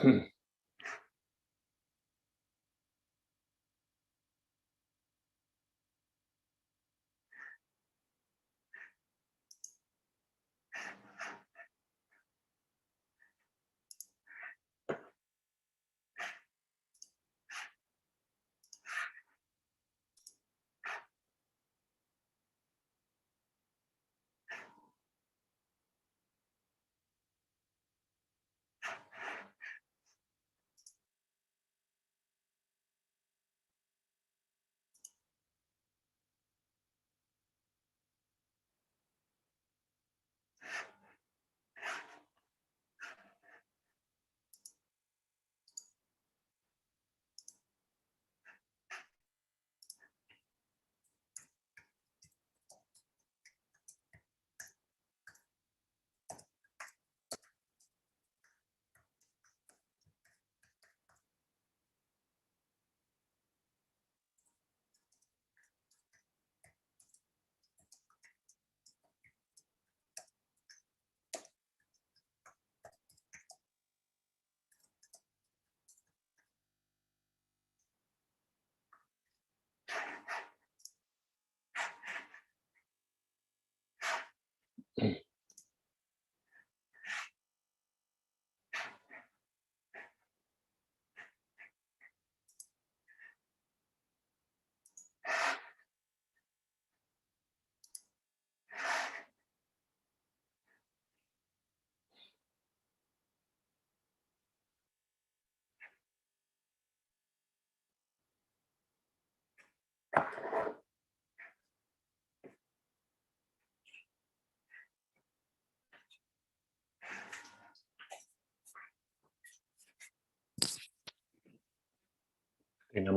I'm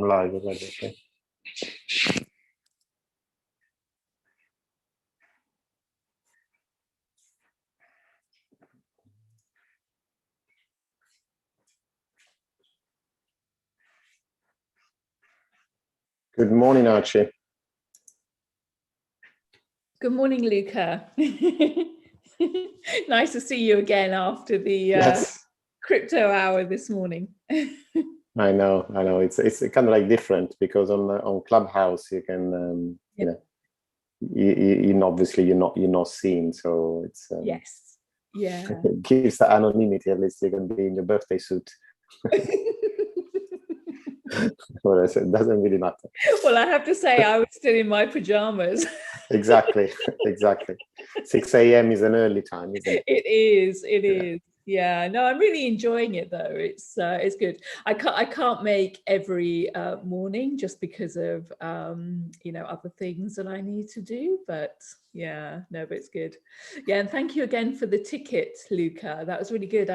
live already, okay. Good morning, Archie. Good morning, Luca. Nice to see you again after the Yes. crypto hour this morning. I know. It's kind of like different because on Clubhouse you can you know you obviously you're not seen, so it's yes, yeah. It gives the anonymity. At least you can be in your birthday suit. Well, it doesn't really matter. Well, I have to say I was still in my pajamas. Exactly. 6 a.m. is an early time, isn't it? It is. Yeah, no, I'm really enjoying it though. It's good. I can't make every morning just because of other things that I need to do. But yeah, no, but it's good. Yeah, and thank you again for the ticket, Luca. That was really good.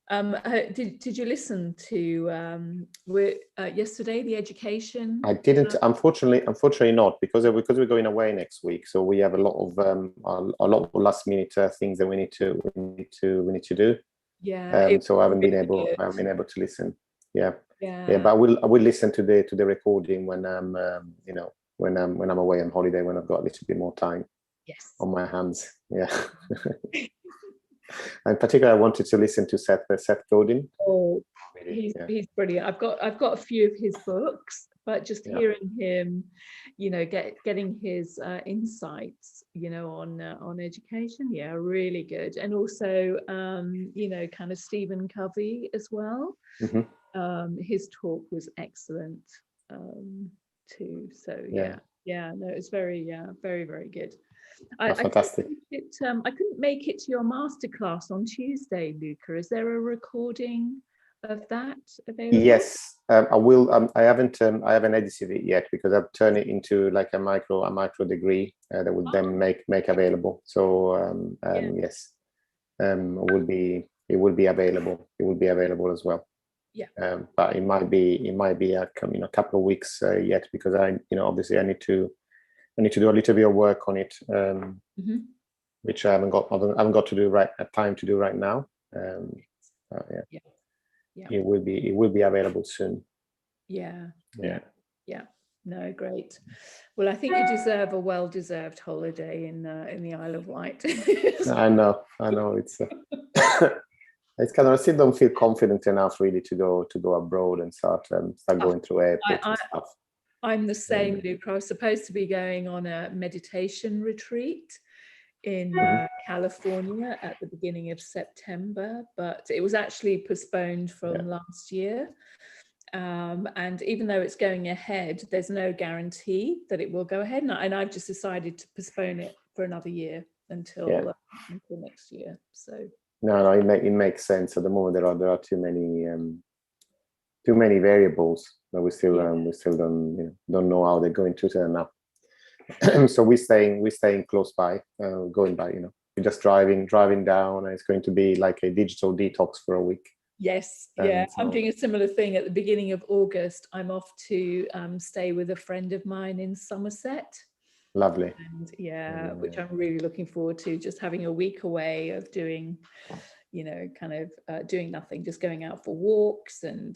Did you listen to yesterday the education? I didn't, unfortunately not, because we're going away next week, so we have a lot of last minute things that we need to do. Yeah. So I haven't been able to listen. Yeah. But I will listen to the recording when I'm when I'm away on holiday, when I've got a little bit more time. Yes. On my hands. Yeah. In particular, I wanted to listen to Seth Godin. Oh, he's brilliant. I've got a few of his books, but just hearing him, getting his insights, on education, really good. And also, kind of Stephen Covey as well. Mm-hmm. His talk was excellent too. So no, it's very very good. Fantastic. I couldn't make it to your masterclass on Tuesday, Luca. Is there a recording of that available? Yes, I will. I haven't edited it yet because I've turned it into like a micro degree that would then make available. So yes, it will be available. It will be available as well. Yeah. But it might be a couple of weeks yet, because obviously I need to do a little bit of work on it, which I haven't got to do time to do right now. It will be available soon. Yeah. No, great. Well, I think you deserve a well-deserved holiday in the Isle of Wight. I know. It's It's kind of, I still don't feel confident enough really to go abroad and start going through airports and stuff. I'm the same, Luca. I was supposed to be going on a meditation retreat in California at the beginning of September, but it was actually postponed from last year. And even though it's going ahead, there's no guarantee that it will go ahead. And I've just decided to postpone it for another year until next year. So no, it makes sense. At the moment, there are too many variables that we still don't know how they're going to turn up. So we're staying close by, going by. We're just driving down, and it's going to be like a digital detox for a week. Yes, yeah, I'm doing a similar thing at the beginning of August. I'm off to stay with a friend of mine in Somerset. Lovely. And which I'm really looking forward to, just having a week away of doing, doing nothing, just going out for walks and,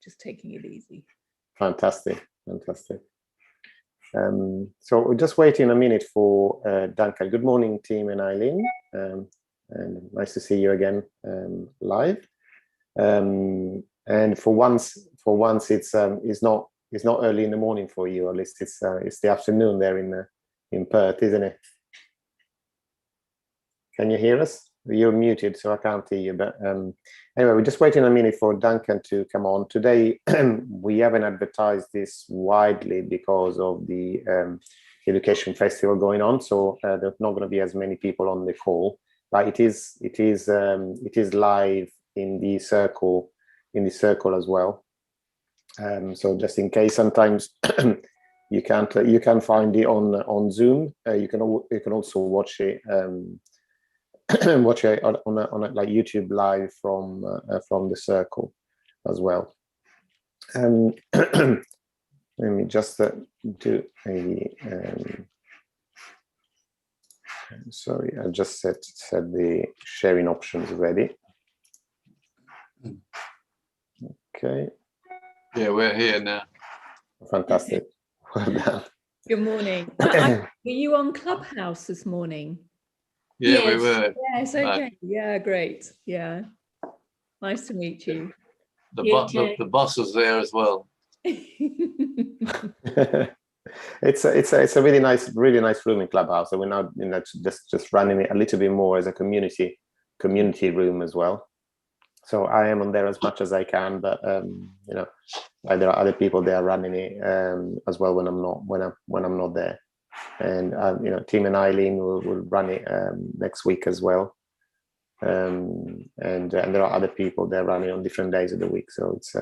just taking it easy. Fantastic. So we're just waiting a minute for Duncan. Good morning, team and Eileen. And nice to see you again live. And for once, it's not early in the morning for you. Or at least it's the afternoon there in Perth, isn't it? Can you hear us? You're muted, so I can't hear you. But anyway, we're just waiting a minute for Duncan to come on. Today, we haven't advertised this widely because of the education festival going on. So there's not going to be as many people on the call. But it is live in the circle as well. So just in case, sometimes you can't find it on Zoom. You can also watch it on like YouTube live from the circle as well. Let me just do a. Sorry, I just set the sharing options ready. Okay. Yeah, we're here now. Fantastic. Well done. Good morning. Were you on Clubhouse this morning? Yeah, we were. Yes, okay. Yeah, great. Yeah. Nice to meet you. The boss was there as well. It's a really nice room in Clubhouse. So we're now just running it a little bit more as a community room as well. So I am on there as much as I can, but there are other people there running it as well when I'm not there. And Tim and Eileen will run it next week as well. And there are other people there running on different days of the week. So it's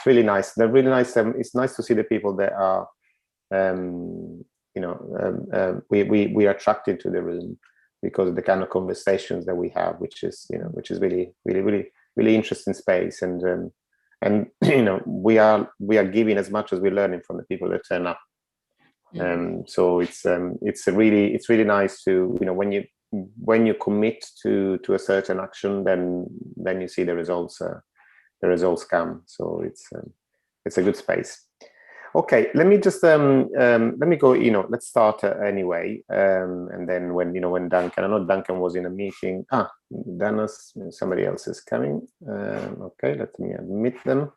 really nice. They're really nice. It's nice to see the people that are. We are attracted to the room because of the kind of conversations that we have, which is really interesting space, and we are giving as much as we're learning from the people that turn up. So it's really nice to when you commit to a certain action, then you see the results come. So it's a good space. Okay, let me just let me go. Let's start anyway, and then when Duncan, I know Duncan was in a meeting. Somebody else is coming. Okay, let me admit them.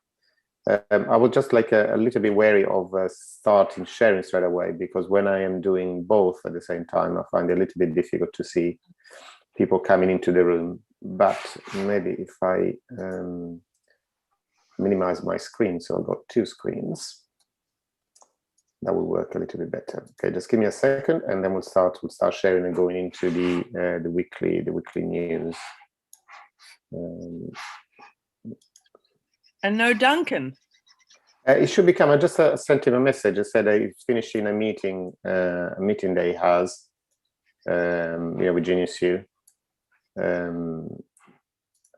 I was just like a little bit wary of starting sharing straight away, because when I am doing both at the same time, I find it a little bit difficult to see people coming into the room. But maybe if I minimize my screen, so I've got two screens. That will work a little bit better. Okay, just give me a second, and then we'll start sharing and going into the weekly news. And no Duncan. It should be coming. I just sent him a message. I said he's finishing a meeting that he has. With Genius U.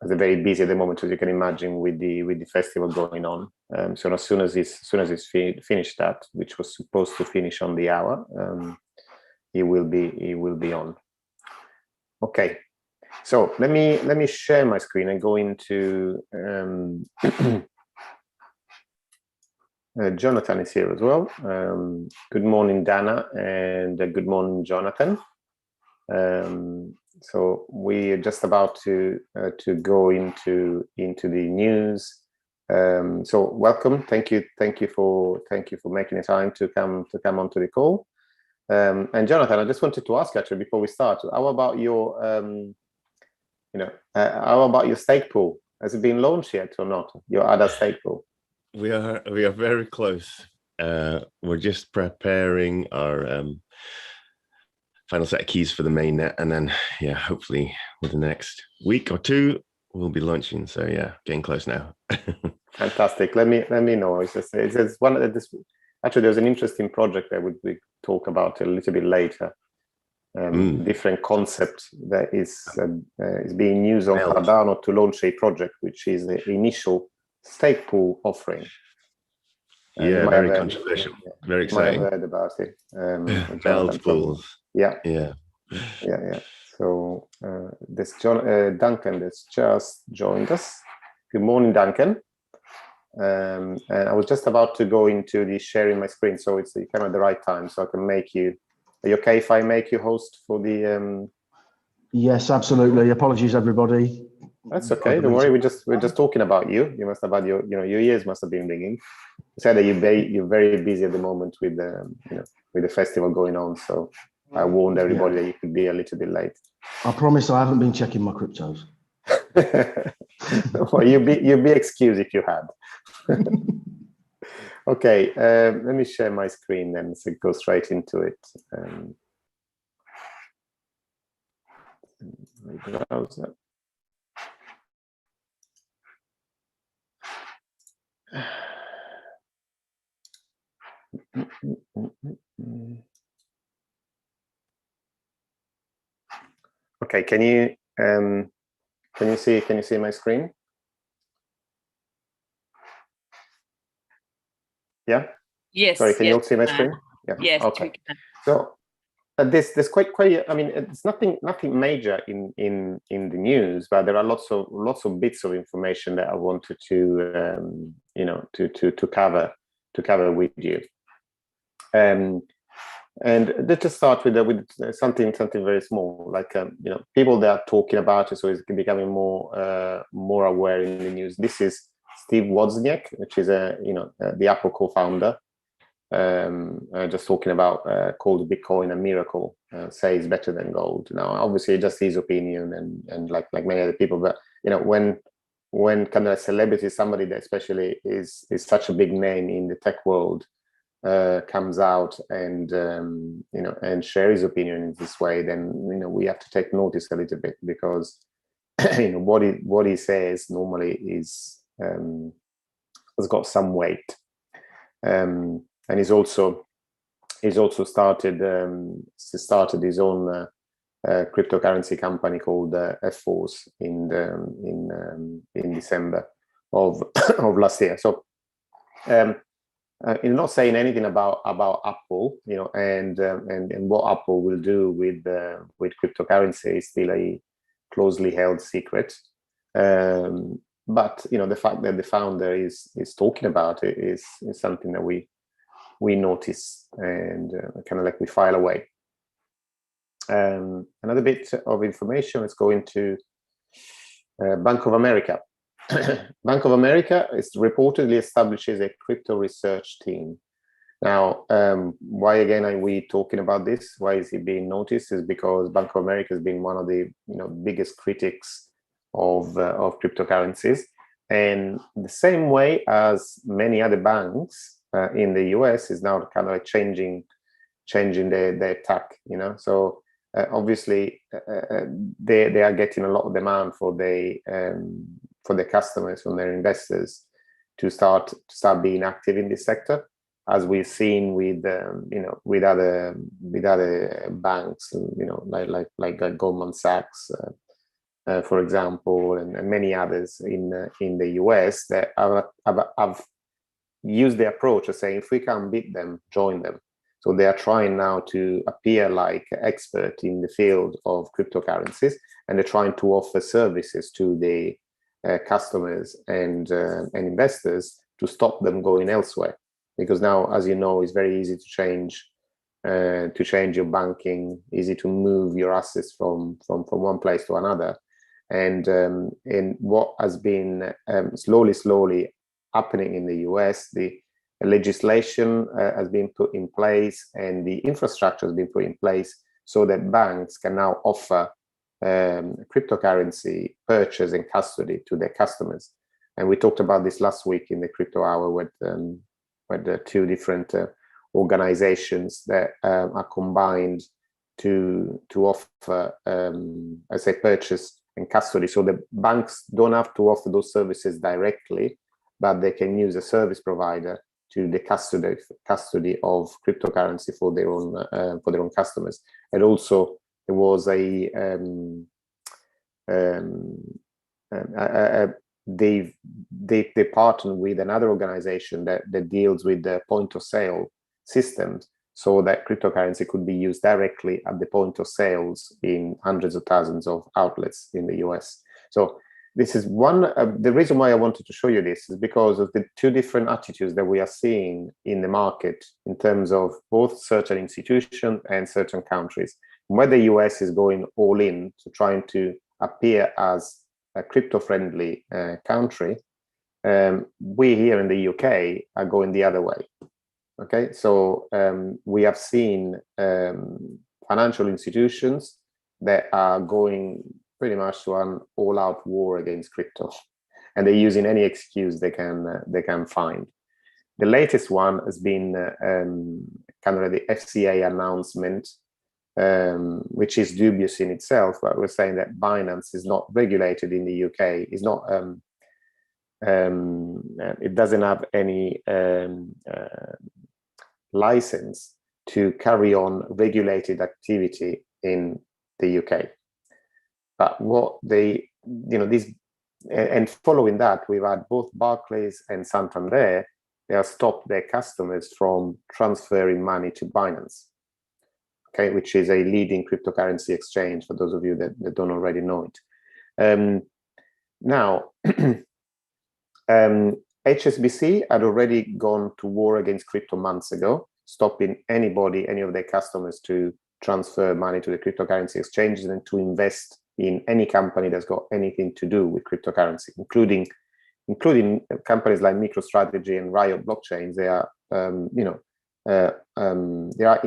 They're very busy at the moment, as you can imagine, with the festival going on. So as soon as he's finished that, which was supposed to finish on the hour, he will be on. Okay, so let me share my screen and go into. Jonathan is here as well. Good morning, Dana, and good morning, Jonathan. So we're just about to go into the news. So welcome, thank you for making the time to come onto the call. And Jonathan, I just wanted to ask actually before we start, how about your how about your stake pool? Has it been launched yet or not? Your other stake pool? We are very close. We're just preparing our final set of keys for the mainnet, and then hopefully within the next week or two we'll be launching. So getting close now. Fantastic. Let me know. It's one of this. Actually, there's an interesting project that we talk about a little bit later. Different concept that is being used on Cardano to launch a project, which is the initial stake pool offering. Very controversial. Very exciting. Might have heard about it. Belt pools. Yeah. So this Duncan that's just joined us. Good morning, Duncan. And I was just about to go into the sharing my screen, so it's kind of the right time, so I can make you. Are you okay if I make you host for the? Yes, absolutely. Apologies, everybody. That's okay. Don't worry. We're just talking about you. You must have had your ears must have been ringing. You said that you're very busy at the moment with with the festival going on. So I warned everybody that you could be a little bit late. I promise I haven't been checking my cryptos. Well, you'd be excused if you had. Okay, let me share my screen then, so go straight into it. Browser. Okay, can you see my screen? Yeah. Yes. Sorry, can you all see my screen? Yeah. Yes. Okay. So there's quite. I mean, it's nothing major in the news, but there are lots of bits of information that I wanted to to cover with you. And let's just start with something very small, like people that are talking about it, so it's becoming more aware in the news. This is Steve Wozniak, which is the Apple co-founder, just talking about called Bitcoin a miracle, say it's better than gold. Now, obviously, just his opinion, and like many other people, but when kind of a celebrity, somebody that especially is such a big name in the tech world, comes out and and share his opinion in this way, then we have to take notice a little bit, because what he says normally is has got some weight, and he's also started his own cryptocurrency company called F-Force in December of last year. So you're not saying anything about Apple, and what Apple will do with cryptocurrency is still a closely held secret. But the fact that the founder is talking about it is something that we notice, and kind of like we file away. Another bit of information, let's go into Bank of America. Bank of America is reportedly establishes a crypto research team. Now, why again are we talking about this? Why is it being noticed? Is because Bank of America has been one of the biggest critics of cryptocurrencies, and the same way as many other banks in the US is now kind of like changing their tack. So obviously they are getting a lot of demand for their customers, from their investors, to start being active in this sector, as we've seen with other banks, like Goldman Sachs, for example, and many others in the US that have used the approach of saying, if we can't beat them, join them. So they are trying now to appear like expert in the field of cryptocurrencies, and they're trying to offer services to the customers and investors to stop them going elsewhere. Because now, as you know, it's very easy to change to change your banking, easy to move your assets from one place to another. And in what has been slowly happening in the US, the legislation has been put in place and the infrastructure has been put in place so that banks can now offer cryptocurrency purchase and custody to their customers. And we talked about this last week in the Crypto Hour with the two different organizations that are combined to offer, I say, purchase and custody. So the banks don't have to offer those services directly, but they can use a service provider to the custody of cryptocurrency for their own customers. And also there was they partnered with another organization that deals with the point of sale systems, so that cryptocurrency could be used directly at the point of sales in hundreds of thousands of outlets in the US. So this is one, the reason why I wanted to show you this is because of the two different attitudes that we are seeing in the market in terms of both certain institutions and certain countries. Where the US is going all in to trying to appear as a crypto-friendly country, we here in the UK are going the other way. Okay, so we have seen financial institutions that are going pretty much to an all-out war against crypto, and they're using any excuse they can find. The latest one has been kind of the FCA announcement, which is dubious in itself, but we're saying that Binance is not regulated in the UK. It's not. It doesn't have any license to carry on regulated activity in the UK. But what they, and following that, we've had both Barclays and Santander, they have stopped their customers from transferring money to Binance, okay, which is a leading cryptocurrency exchange, for those of you that don't already know it. Now, HSBC had already gone to war against crypto months ago, stopping any of their customers to transfer money to the cryptocurrency exchanges and to invest in any company that's got anything to do with cryptocurrency, including companies like MicroStrategy and Riot Blockchains. They are, they are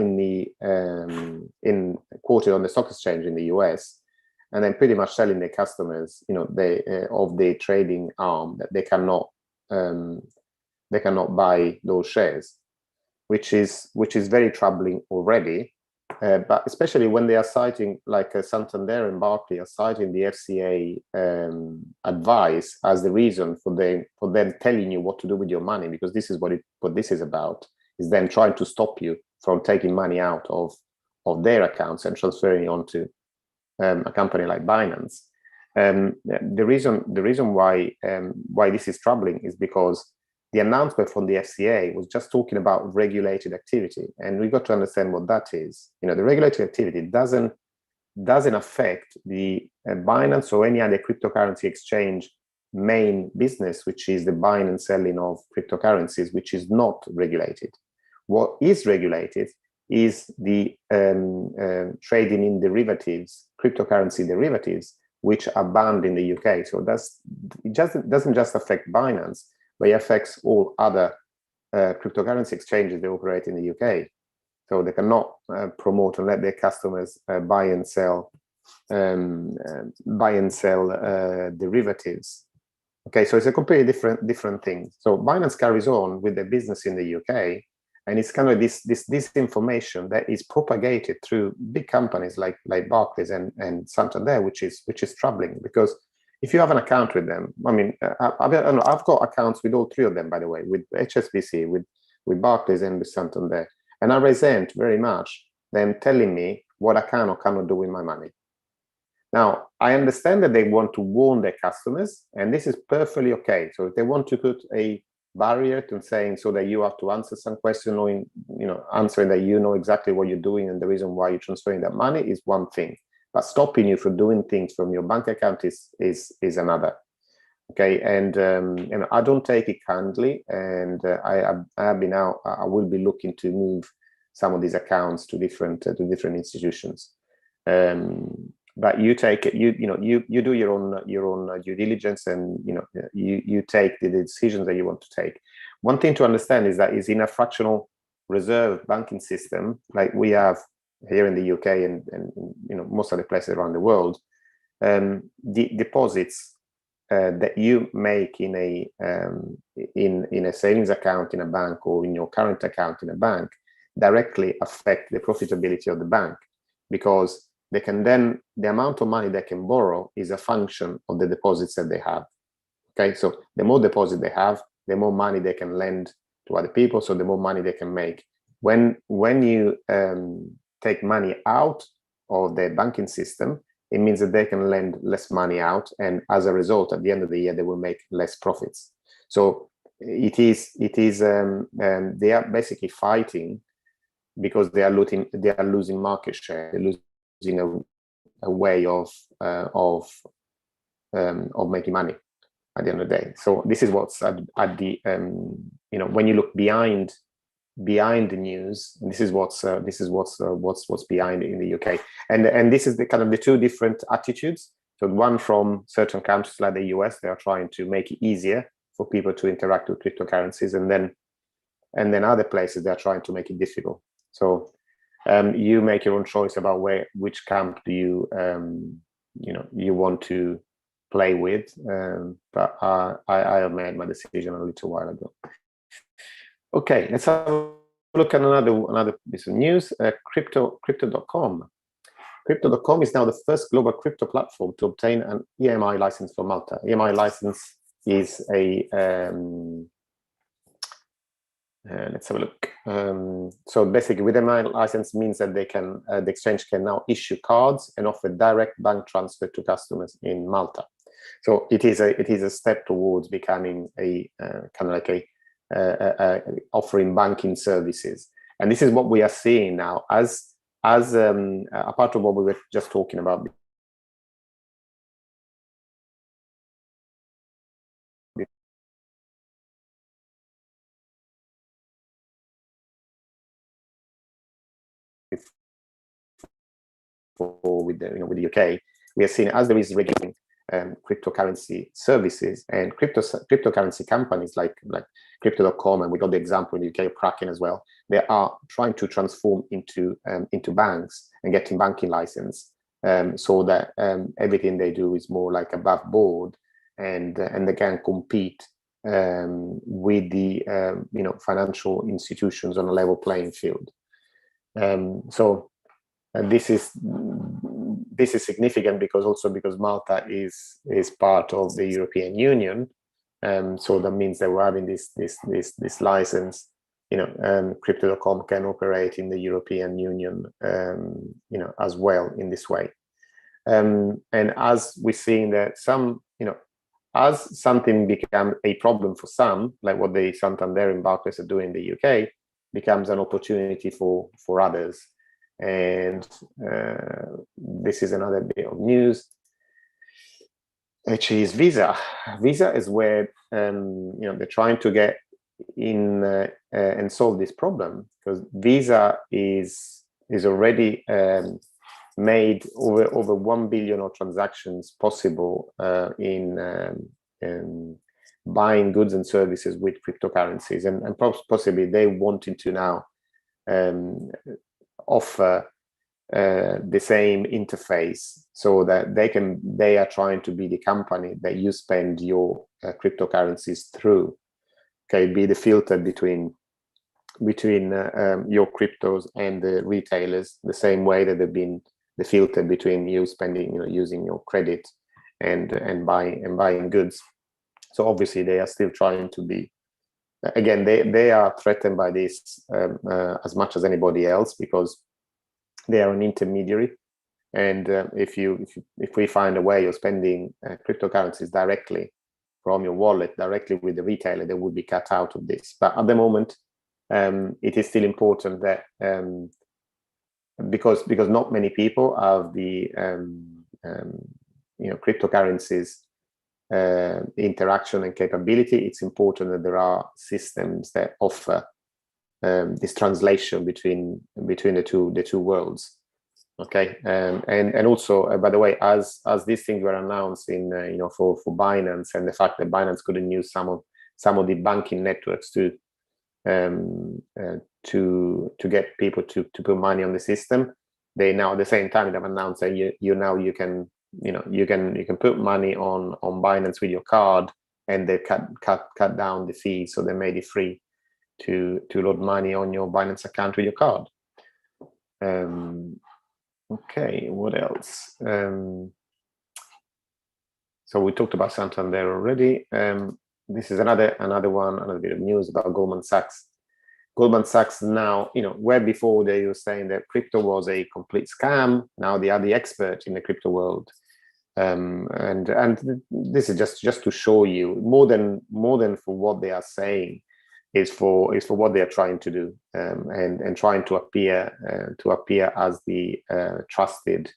quoted on the stock exchange in the US, and then pretty much telling their customers, of the trading arm, that they cannot buy those shares, which is very troubling already. But especially when they are citing, like Santander and Barclays are citing the FCA advice as the reason for them telling you what to do with your money, because this is what this is about, is them trying to stop you from taking money out of their accounts and transferring it onto a company like Binance. The reason why this is troubling is because the announcement from the FCA was just talking about regulated activity, and we've got to understand what that is. The regulated activity doesn't affect the Binance or any other cryptocurrency exchange main business, which is the buying and selling of cryptocurrencies, which is not regulated. What is regulated is the trading in derivatives, cryptocurrency derivatives, which are banned in the UK. So it doesn't just affect Binance, but it affects all other cryptocurrency exchanges that operate in the UK. So they cannot promote and let their customers buy and sell derivatives. Okay, so it's a completely different thing. So Binance carries on with their business in the UK, and it's kind of this information that is propagated through big companies like Barclays and Santander, which is troubling, because if you have an account with them, I mean, I've got accounts with all three of them, by the way, with HSBC, with Barclays, and with Santander. And I resent very much them telling me what I can or cannot do with my money. Now, I understand that they want to warn their customers, and this is perfectly okay. So if they want to put a barrier to saying so that you have to answer some question, answering that you know exactly what you're doing and the reason why you're transferring that money is one thing. But stopping you from doing things from your bank account is another. Okay, and I don't take it kindly, and I will be looking to move some of these accounts to different institutions. But you take it, you do your own due diligence, and you take the decisions that you want to take. One thing to understand is that is in a fractional reserve banking system like we have here in the UK and most of the places around the world. The deposits that you make in a savings account in a bank or in your current account in a bank directly affect the profitability of the bank, because they can then, the amount of money they can borrow is a function of the deposits that they have. Okay, so the more deposit they have, the more money they can lend to other people, so the more money they can make. When you take money out of the banking system, it means that they can lend less money out, and as a result, at the end of the year, they will make less profits. So it is they are basically fighting because they are losing market share, they're losing a way of making money at the end of the day. So this is what's at the when you look behind the news, this is what's behind it in the UK, and this is the kind of the two different attitudes. So one from certain countries like the US, they are trying to make it easier for people to interact with cryptocurrencies, and then other places they are trying to make it difficult. So you make your own choice about which camp do you you want to play with, but I have made my decision a little while ago. Okay, let's have a look at another piece of news. Crypto.com. Crypto.com is now the first global crypto platform to obtain an EMI license from Malta. EMI license is a let's have a look. So basically, with EMI license means that they can the exchange can now issue cards and offer direct bank transfer to customers in Malta. So it is a step towards becoming a kind of like offering banking services, and this is what we are seeing now as a part of what we were just talking about before with the UK. We are seeing as there is regulating cryptocurrency services and cryptocurrency companies like Crypto.com, and we got the example in the UK of Kraken as well. They are trying to transform into banks and getting banking license, so that everything they do is more like above board, and they can compete with the financial institutions on a level playing field. So this is significant because Malta is part of the European Union, so that means that we're having this license. Crypto.com can operate in the European Union, as well in this way. And as we're seeing that as something becomes a problem for some, like what the Santander and Barclays are doing in the UK, becomes an opportunity for others. And this is another bit of news, which is Visa. Visa is where they're trying to get in and solve this problem, because Visa is already made over 1 billion of transactions possible in buying goods and services with cryptocurrencies, and possibly they wanting to now offer the same interface, so that they are trying to be the company that you spend your cryptocurrencies through. Okay, be the filter between your cryptos and the retailers, the same way that they've been the filter between you spending, using your credit and buying goods. So obviously they are still trying to be. Again, they are threatened by this as much as anybody else, because they are an intermediary, and if we find a way of spending cryptocurrencies directly from your wallet directly with the retailer, they would be cut out of this. But at the moment, it is still important that because not many people have the cryptocurrencies interaction and capability, it's important that there are systems that offer this translation between the two worlds. Okay, and also by the way, as these things were announced in for Binance, and the fact that Binance couldn't use some of the banking networks to get people to put money on the system, they now at the same time have announced that you can put money on Binance with your card, and they cut down the fees, so they made it free to load money on your Binance account with your card. Okay, what else? So we talked about Santander already. This is another bit of news about Goldman Sachs. Goldman Sachs now, where before they were saying that crypto was a complete scam, now they are the expert in the crypto world. And this is just to show you more than for what they are saying, is for what they are trying to do, and trying to appear as the trusted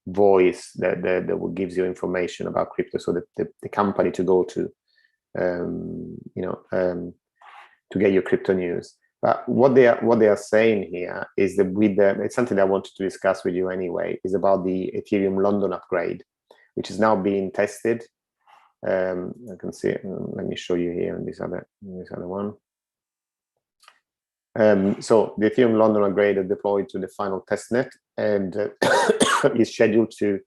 voice that will gives you information about crypto, so that the company to go to, to get your crypto news. But what they are saying here is that it's something I wanted to discuss with you anyway, is about the Ethereum London upgrade, which is now being tested. I can see it. Let me show you here in this other one. So the Ethereum London upgrade is deployed to the final testnet, and is scheduled to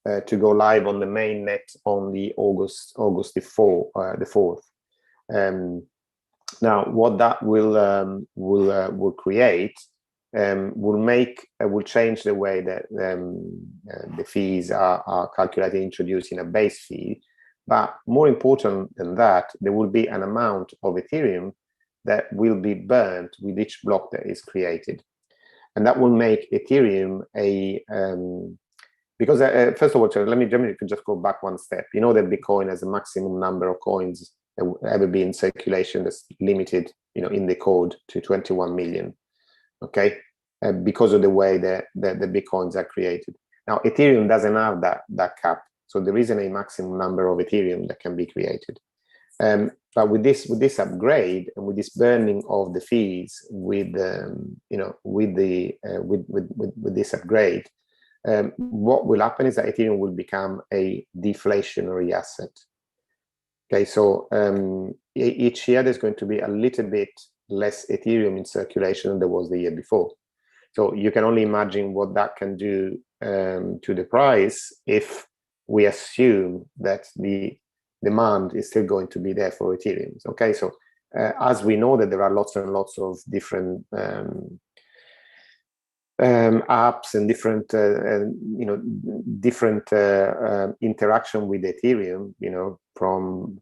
go live on the main net on the August the 4th. Now, what that will create will change the way that the fees are calculated, introducing a base fee. But more important than that, there will be an amount of Ethereum that will be burnt with each block that is created. And that will make Ethereum because first of all, let me just go back one step. You know that Bitcoin has a maximum number of coins that will ever be in circulation, that's limited, in the code to 21 million. Okay, because of the way that the Bitcoins are created. Now, Ethereum doesn't have that cap, so there isn't a maximum number of Ethereum that can be created. But with this upgrade, and with this burning of the fees, with this upgrade, what will happen is that Ethereum will become a deflationary asset. Okay, so each year there's going to be a little bit less Ethereum in circulation than there was the year before. So you can only imagine what that can do to the price if we assume that the demand is still going to be there for Ethereum. Okay, so as we know that there are lots and lots of different apps and different interaction with Ethereum, from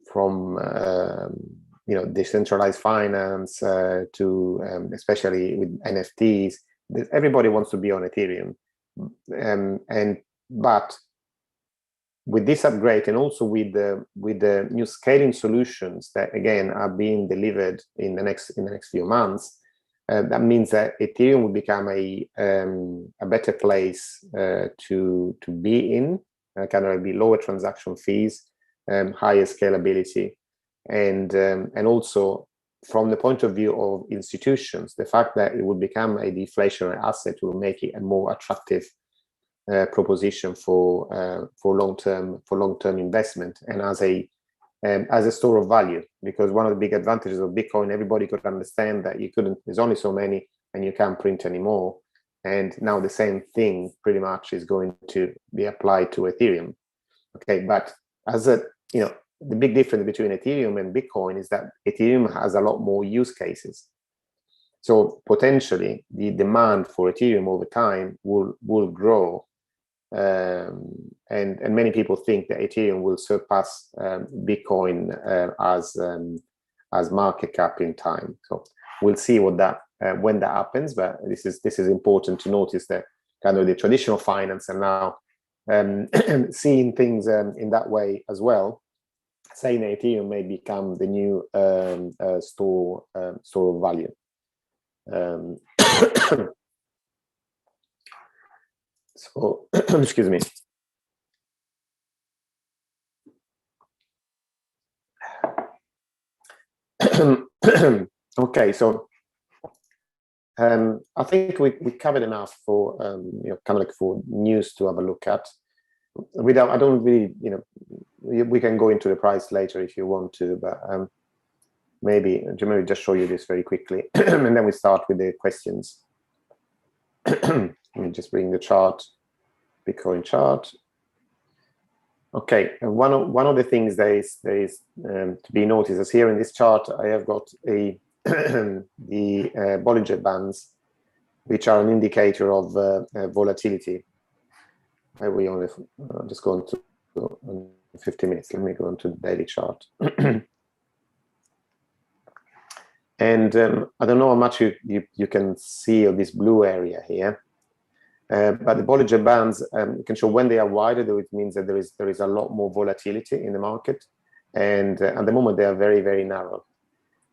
decentralized finance to especially with NFTs. Everybody wants to be on Ethereum, but with this upgrade, and also with the new scaling solutions that again are being delivered in the next few months, that means that Ethereum will become a better place to be in. Kind of be lower transaction fees, higher scalability, and also from the point of view of institutions, the fact that it will become a deflationary asset will make it a more attractive proposition for long-term investment, and as a store of value. Because one of the big advantages of Bitcoin, everybody could understand that there's only so many, and you can't print anymore. And now the same thing pretty much is going to be applied to Ethereum. Okay, but the big difference between Ethereum and Bitcoin is that Ethereum has a lot more use cases. So potentially the demand for Ethereum over time will grow. And many people think that Ethereum will surpass Bitcoin as market cap in time. So we'll see what when that happens. But this is important to notice that kind of the traditional finance are now seeing things in that way as well, saying that Ethereum may become the new store of value. So, excuse me. Okay, so I think we covered enough for kind of like for news to have a look at. I don't really, we can go into the price later if you want to, but maybe just show you this very quickly, and then we start with the questions. Let me just bring the chart, Bitcoin chart. Okay, and one of the things there is to be noticed is here in this chart I have got the Bollinger Bands, which are an indicator of volatility. We only just go into 50 minutes. Let me go into the daily chart. And I don't know how much you can see of this blue area here. But the Bollinger Bands can show when they are wider, though it means that there is a lot more volatility in the market, and at the moment they are very, very narrow.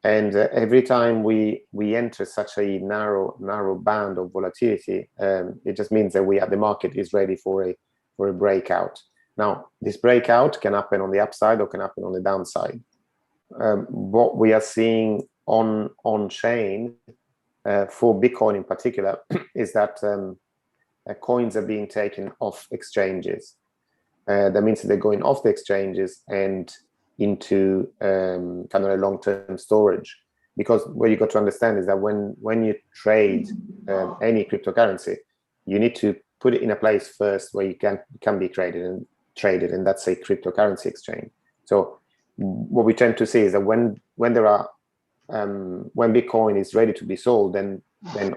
And every time we enter such a narrow band of volatility, it just means that the market is ready for a breakout. Now, this breakout can happen on the upside or can happen on the downside. What we are seeing on chain for Bitcoin in particular is that coins are being taken off exchanges. That means that they're going off the exchanges and into kind of a long-term storage. Because what you got to understand is that when you trade any cryptocurrency, you need to put it in a place first where you can be traded, and that's a cryptocurrency exchange. So what we tend to see is that when Bitcoin is ready to be sold, then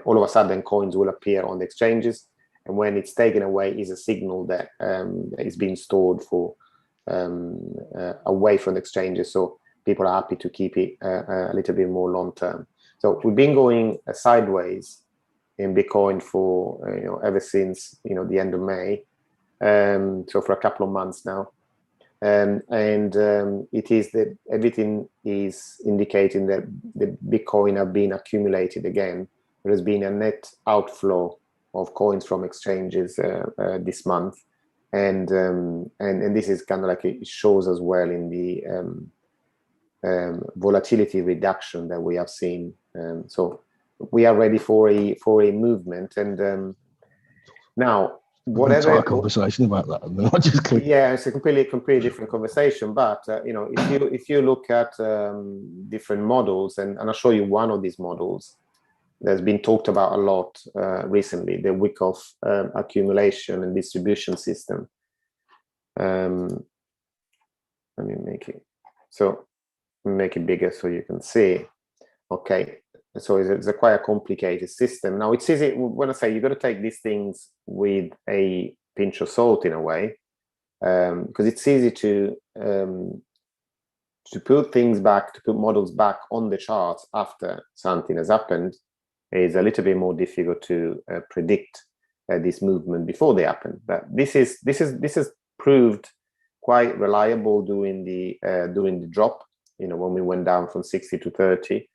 all of a sudden coins will appear on the exchanges. And when it's taken away, is a signal that is being stored for away from the exchanges. So people are happy to keep it a little bit more long term. So we've been going sideways in Bitcoin for ever since the end of May. So for a couple of months now, and it is that everything is indicating that the Bitcoin have been accumulated again. There has been a net outflow of coins from exchanges this month, and this is kind of like it shows as well in the volatility reduction that we have seen. So we are ready for a movement, and now whatever conversation about that, not just yeah, it's a completely different conversation. But if you look at different models, and I'll show you one of these models that's been talked about a lot recently, the Wyckoff accumulation and distribution system. Let me make it bigger so you can see. Okay, so it's a quite a complicated system. Now it's easy when I say you got to take these things with a pinch of salt in a way, because it's easy to put things back, to put models back on the charts after something has happened. Is a little bit more difficult to predict this movement before they happen. But this is proved quite reliable during the drop. When we went down from 60 to 30,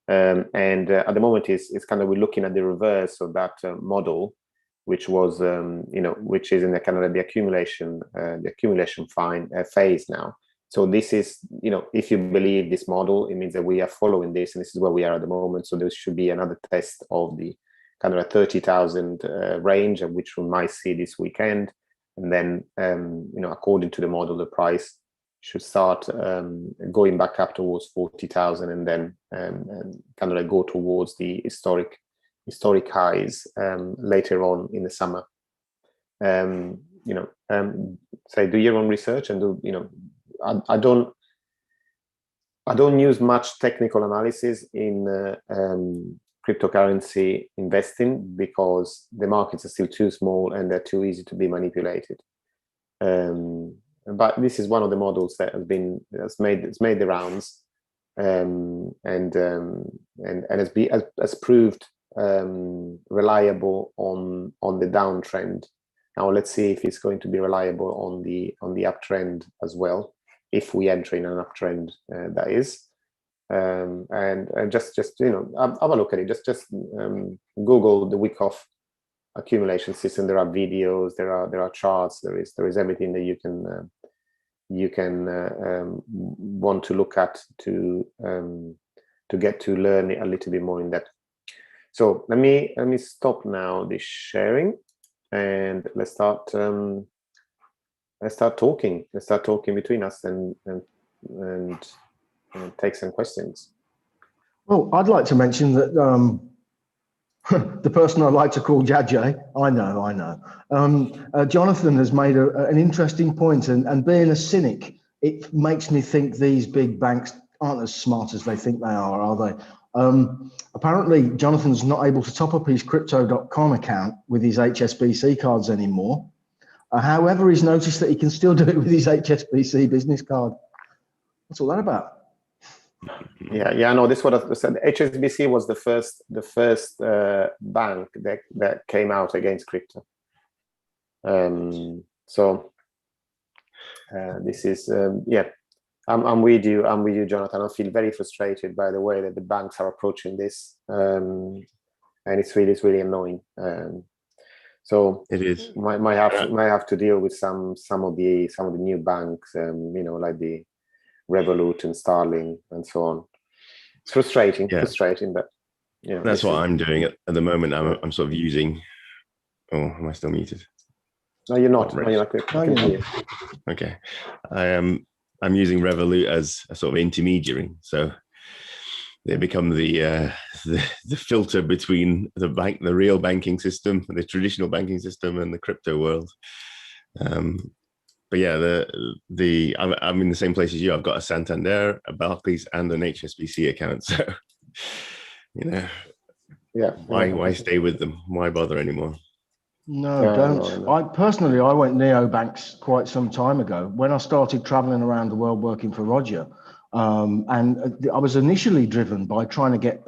and at the moment it's kind of we're looking at the reverse of that model, which was which is in the kind of the accumulation phase now. So this is, if you believe this model, it means that we are following this, and this is where we are at the moment. So there should be another test of the kind of a 30,000 range, which we might see this weekend. And then, according to the model, the price should start going back up towards 40,000, and then kind of like go towards the historic highs later on in the summer. Say do your own research and do I don't use much technical analysis in cryptocurrency investing because the markets are still too small and they're too easy to be manipulated. But this is one of the models that has made the rounds, and has proved reliable on the downtrend. Now let's see if it's going to be reliable on the uptrend as well, if we enter in an uptrend, that is. And just have a look at it. Just Google the Wyckoff accumulation system. There are videos, there are charts, there is everything that you can want to look at to get to learn it a little bit more in depth. So let me stop now this sharing, and let's start talking. Let's start talking between us and take some questions. Well, I'd like to mention that the person I'd like to call Jajay, I know. Jonathan has made an interesting point, and being a cynic, it makes me think these big banks aren't as smart as they think they are they? Apparently, Jonathan's not able to top up his crypto.com account with his HSBC cards anymore. However, he's noticed that he can still do it with his HSBC business card. What's all that about? Yeah. No, this is what I said. HSBC was the first bank that came out against crypto. This is I'm with you, Jonathan. I feel very frustrated by the way that the banks are approaching this, and it's really annoying. So it is. Might have to deal with some of the new banks, like the Revolut and Starling and so on. It's frustrating, but that's what I'm doing at the moment. I'm sort of using. Oh, am I still muted? No, you're not. No, you're not. Okay, I'm using Revolut as a sort of intermediary, so they become the filter between the real banking system, the traditional banking system, and the crypto world. But yeah, I'm in the same place as you. I've got a Santander, a Barclays, and an HSBC account. So, why stay with them? Why bother anymore? No, don't. I personally went neobanks quite some time ago when I started traveling around the world working for Roger. And I was initially driven by trying to get,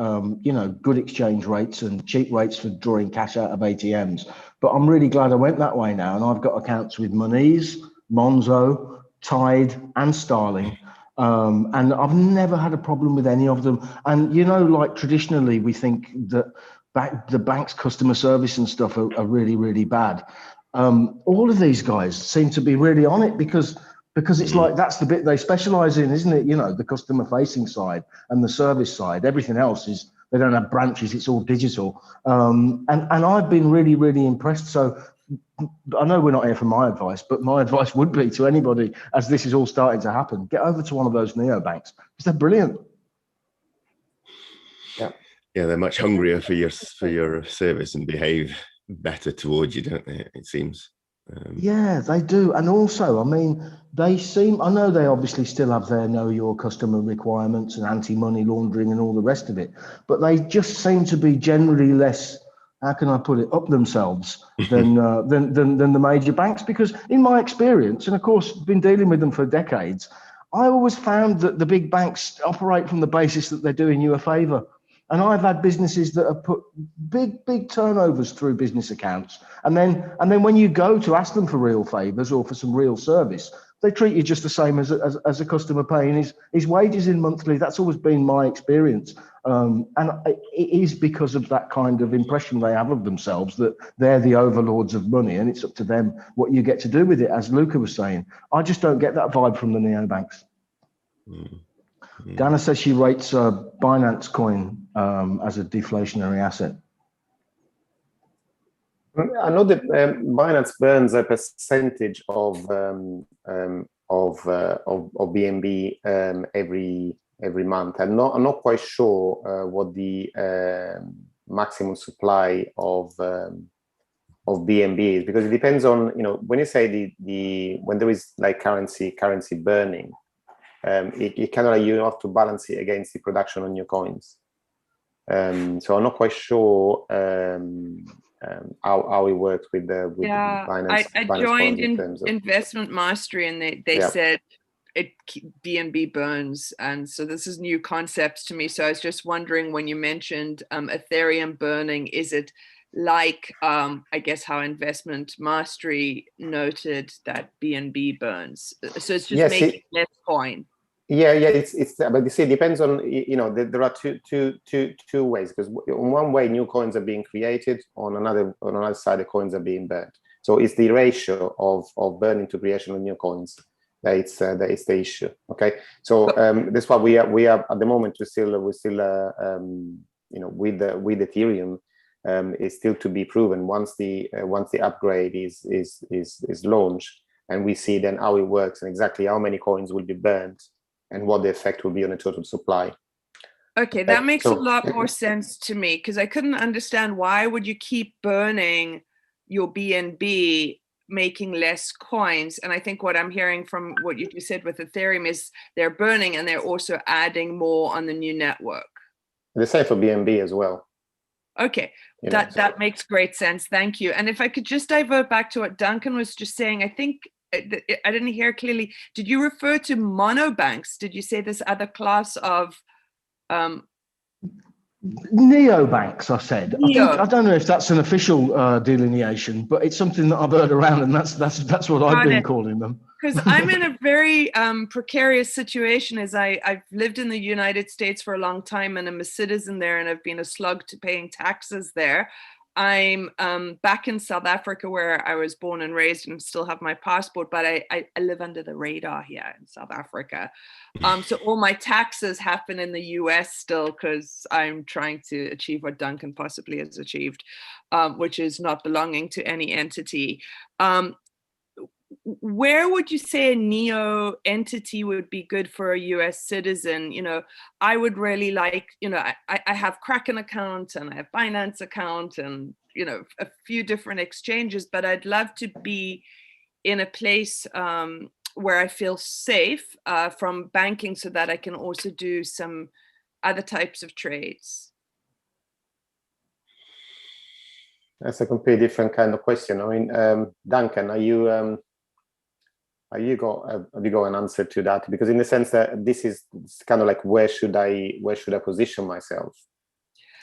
good exchange rates and cheap rates for drawing cash out of ATMs. But I'm really glad I went that way now. And I've got accounts with Monese, Monzo, Tide, and Starling. And I've never had a problem with any of them. And, like traditionally, we think that the bank's customer service and stuff are really, really bad. All of these guys seem to be really on it because it's like that's the bit they specialize in, isn't it? The customer facing side and the service side. Everything else is, they don't have branches, it's all digital. And I've been really, really impressed. So I know we're not here for my advice, but my advice would be to anybody, as this is all starting to happen, get over to one of those neobanks because they're brilliant. Yeah, they're much hungrier for your service and behave better towards you, don't they? It seems. Yeah, they do. And also, I mean, I know they obviously still have their know your customer requirements and anti-money laundering and all the rest of it, but they just seem to be generally less, how can I put it, up themselves than the major banks. Because in my experience, and of course, been dealing with them for decades, I always found that the big banks operate from the basis that they're doing you a favor. And I've had businesses that have put big turnovers through business accounts. And then when you go to ask them for real favors or for some real service, they treat you just the same as a customer paying his wages in monthly. That's always been my experience. And it is because of that kind of impression they have of themselves that they're the overlords of money and it's up to them what you get to do with it, as Luca was saying. I just don't get that vibe from the neobanks. Dana says she rates Binance coin as a deflationary asset. I know that Binance burns a percentage of BNB every month. I'm not quite sure what the maximum supply of BNB is, because it depends on when you say when there is like currency burning. It kind of like you have to balance it against the production of new coins. So I'm not quite sure how it works with Binance. I joined in Investment Mastery, and they said BNB burns, and so this is new concepts to me. So I was just wondering, when you mentioned Ethereum burning, is it like I guess how Investment Mastery noted that BNB burns? So it's just making less coin. Yeah, it's but you see, it depends on there are two ways, because in one way new coins are being created, on another side the coins are being burnt. So it's the ratio of burning to creation of new coins that it's the issue. Okay, so that's why we are at the moment we with Ethereum is still to be proven. Once the upgrade is launched, and we see then how it works and exactly how many coins will be burned and what the effect will be on the total supply. Okay, that makes a lot more sense to me, because I couldn't understand why would you keep burning your BNB, making less coins. And I think what I'm hearing from what you just said with Ethereum is they're burning and they're also adding more on the new network. The same for BNB as well. Okay, that makes great sense. Thank you. And if I could just divert back to what Duncan was just saying, I think I didn't hear clearly. Did you refer to monobanks? Did you say this other class of neobanks? I said. I don't know if that's an official delineation, but it's something that I've heard around, and that's what I've been calling them. Because I'm in a very precarious situation, as I've lived in the United States for a long time, and I'm a citizen there, and I've been a slug to paying taxes there. I'm back in South Africa, where I was born and raised, and still have my passport, but I live under the radar here in South Africa. So all my taxes happen in the US still, because I'm trying to achieve what Duncan possibly has achieved, which is not belonging to any entity. Where would you say a neo entity would be good for a US citizen? You know, I would really like, you know, I have Kraken account and I have Binance account and, you know, a few different exchanges, but I'd love to be in a place where I feel safe from banking, so that I can also do some other types of trades. That's a completely different kind of question. I mean, Duncan, have you got an answer to that? Because in the sense that this is kind of like, where should I position myself?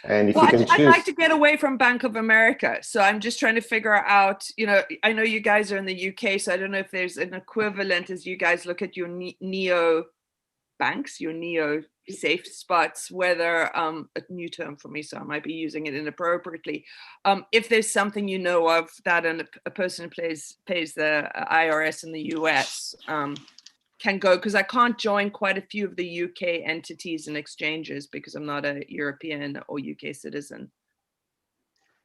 And if you can choose, I'd like to get away from Bank of America, so I'm just trying to figure out. You know, I know you guys are in the UK, so I don't know if there's an equivalent as you guys look at your neo banks, your neo safe spots, whether a new term for me, so I might be using it inappropriately. If there's something you know of that a person who pays the IRS in the US can go, because I can't join quite a few of the UK entities and exchanges because I'm not a European or UK citizen.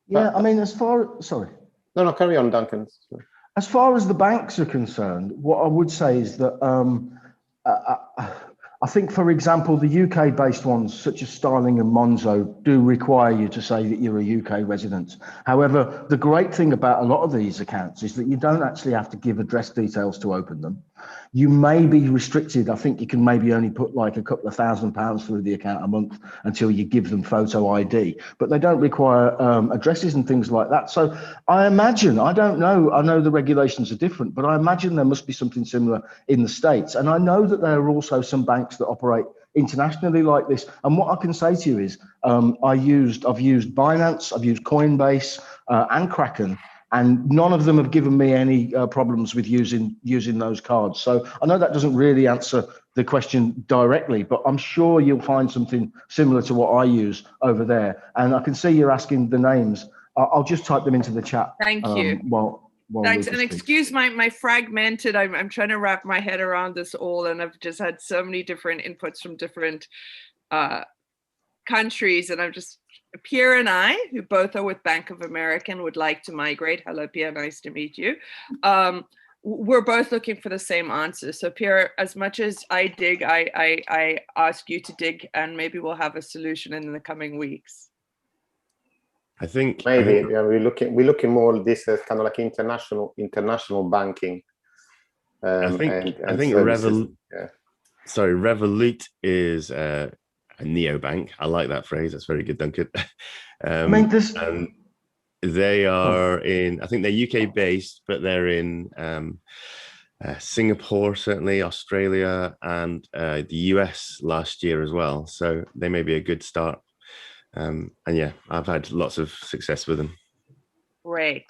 Yeah, I mean, sorry. No, carry on, Duncan. As far as the banks are concerned, what I would say is that I think, for example, the UK-based ones, such as Starling and Monzo, do require you to say that you're a UK resident. However, the great thing about a lot of these accounts is that you don't actually have to give address details to open them. You may be restricted. I think you can maybe only put like a couple of £1,000 through the account a month until you give them photo ID, but they don't require addresses and things like that. So I imagine, I don't know, I know the regulations are different, but I imagine there must be something similar in the States. And I know that there are also some banks that operate internationally like this. And what I can say to you is I've used Binance, I've used Coinbase and Kraken, and none of them have given me any problems with using those cards. So I know that doesn't really answer the question directly, but I'm sure you'll find something similar to what I use over there. And I can see you're asking the names. I'll just type them into the chat. Thank you. Thanks, and excuse my fragmented, I'm trying to wrap my head around this all, and I've just had so many different inputs from different countries, and I'm just, Pierre and I, who both are with Bank of America and would like to migrate. Hello, Pierre, nice to meet you. We're both looking for the same answer. So Pierre, as much as I dig, I ask you to dig, and maybe we'll have a solution in the coming weeks. I think maybe we're looking more at this as kind of like international banking. I think Revolut is a neobank. I like that phrase. That's very good, Duncan. And they are in, I think they're UK based, but they're in Singapore, certainly, Australia, and the US last year as well. So they may be a good start. And yeah, I've had lots of success with them. Great.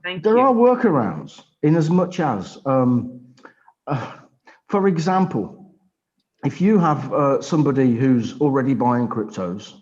Thank there you. are workarounds in as much as, for example, if you have somebody who's already buying cryptos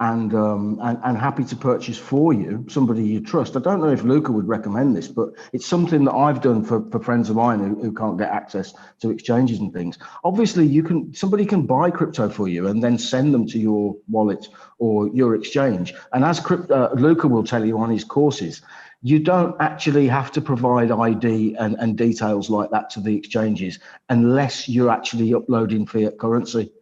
and happy to purchase for you, somebody you trust. I don't know if Luca would recommend this, but it's something that I've done for friends of mine who can't get access to exchanges and things. Obviously, somebody can buy crypto for you and then send them to your wallet or your exchange. And as Luca will tell you on his courses, you don't actually have to provide ID and details like that to the exchanges unless you're actually uploading fiat currency.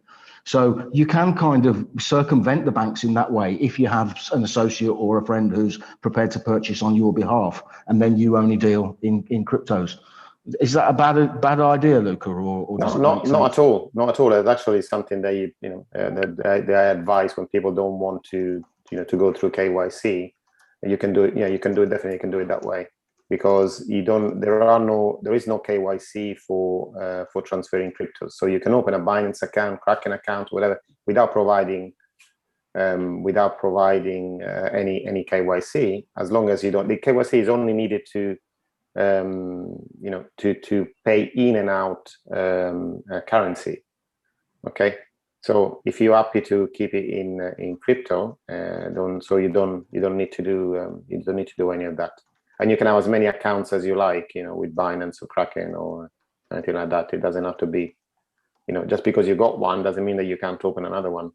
So you can kind of circumvent the banks in that way if you have an associate or a friend who's prepared to purchase on your behalf, and then you only deal in cryptos. Is that a bad idea, Luca? Or no, not at all. Not at all. It's actually something that that I advise when people don't want to to go through KYC. You can do it. Yeah, you can do it. Definitely, you can do it that way, because you don't. There is no KYC for transferring cryptos. So you can open a Binance account, Kraken account, whatever, without providing any KYC. As long as you don't, the KYC is only needed to to pay in and out currency. Okay. So if you're happy to keep it in crypto, you don't need to do any of that, and you can have as many accounts as you like, with Binance or Kraken or anything like that. It doesn't have to be, just because you got one doesn't mean that you can't open another one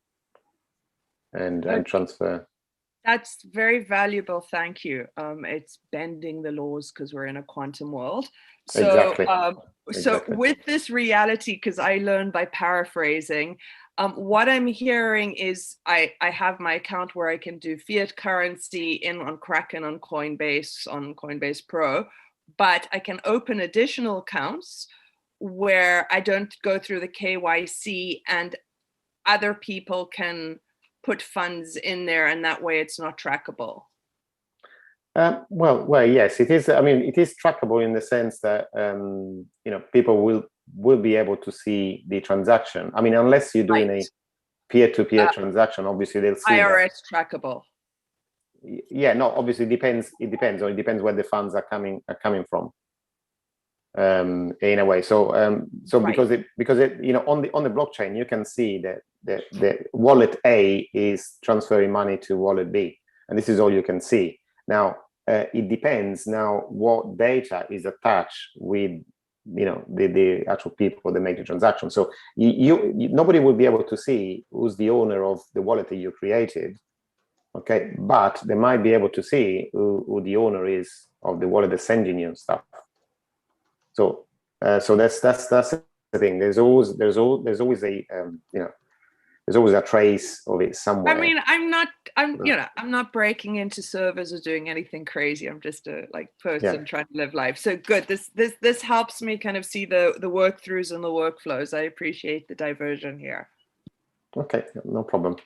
and transfer. That's very valuable. Thank you. It's bending the laws because we're in a quantum world. So, exactly. So with this reality, because I learned by paraphrasing, what I'm hearing is I have my account where I can do fiat currency on Kraken, on Coinbase Pro, but I can open additional accounts where I don't go through the KYC, and other people can put funds in there, and that way it's not trackable. Well, yes, it is. I mean, it is trackable in the sense that people will be able to see the transaction. I mean, unless you're doing a peer-to-peer transaction, obviously they'll see IRS trackable. Yeah, no, obviously it depends, or it depends where the funds are coming from. In a way, so because on the blockchain you can see that the wallet A is transferring money to wallet B, and this is all you can see. Now it depends now what data is attached with the actual people that make the transaction. So nobody will be able to see who's the owner of the wallet that you created, okay, but they might be able to see who the owner is of the wallet that's sending you stuff. So that's the thing. There's always a trace of it somewhere. I mean, I'm not breaking into servers or doing anything crazy. I'm just a person trying to live life. So good. This helps me kind of see the work throughs and the workflows. I appreciate the diversion here. Okay, no problem.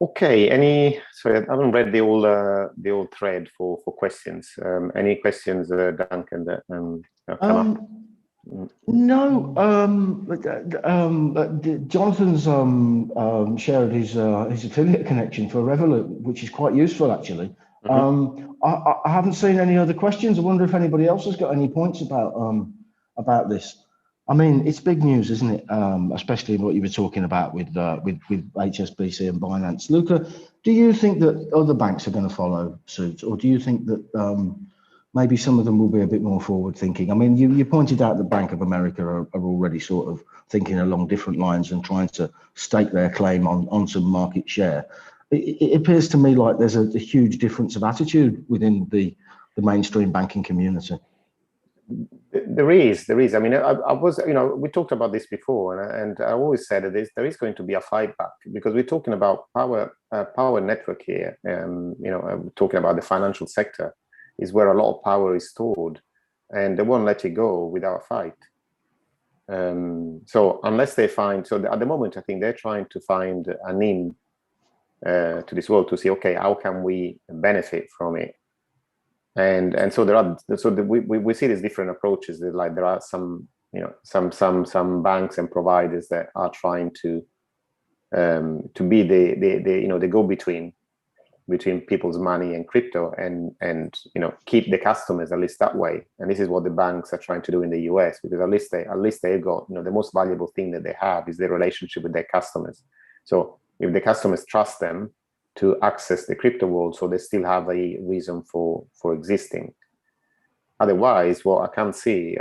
Okay, sorry, I haven't read the old thread for questions. Any questions, Duncan, that come up? No, Jonathan's shared his affiliate connection for Revolut, which is quite useful actually. Mm-hmm. I haven't seen any other questions. I wonder if anybody else has got any points about this. I mean, it's big news, isn't it? Especially what you were talking about with HSBC and Binance. Luca, do you think that other banks are going to follow suit, or do you think that maybe some of them will be a bit more forward thinking? I mean, you pointed out that Bank of America are already sort of thinking along different lines and trying to stake their claim on some market share. It appears to me like there's a huge difference of attitude within the mainstream banking community. There is. I mean, I was, we talked about this before, and I always said that there is going to be a fight back, because we're talking about power network here. We're talking about the financial sector is where a lot of power is stored, and they won't let it go without a fight. So unless they find, at the moment, I think they're trying to find an in to this world to see, okay, how can we benefit from it? And so we see these different approaches. Like there are some banks and providers that are trying to be the go-between between people's money and crypto, and keep the customers at least that way. And this is what the banks are trying to do in the US, because at least they've got the most valuable thing that they have is their relationship with their customers. So if the customers trust them to access the crypto world, so they still have a reason for existing. Otherwise, what I can see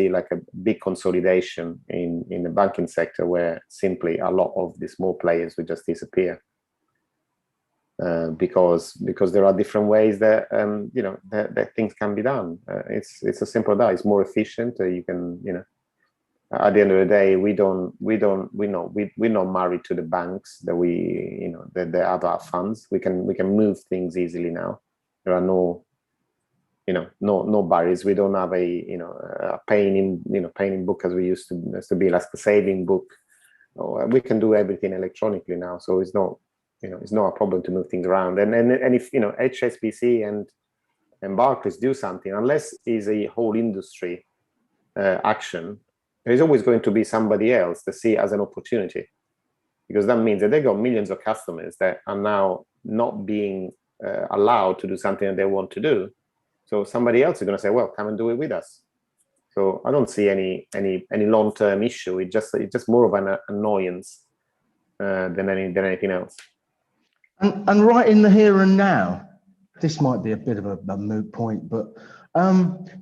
like a big consolidation in the banking sector, where simply a lot of the small players will just disappear, because there are different ways that that things can be done. It's as simple as that. It's more efficient. You can, at the end of the day, we're not married to the banks that that they have our funds. We can move things easily now. There are no barriers. We don't have a paying in book as we used to be, like a saving book. We can do everything electronically now, so it's not a problem to move things around. And if HSBC and Barclays do something, unless it's a whole industry action, there's always going to be somebody else to see it as an opportunity, because that means that they got millions of customers that are now not being allowed to do something that they want to do. So somebody else is going to say, well, come and do it with us. So I don't see any long-term issue. It's just more of an annoyance than anything else. And right in the here and now, this might be a bit of a moot point, but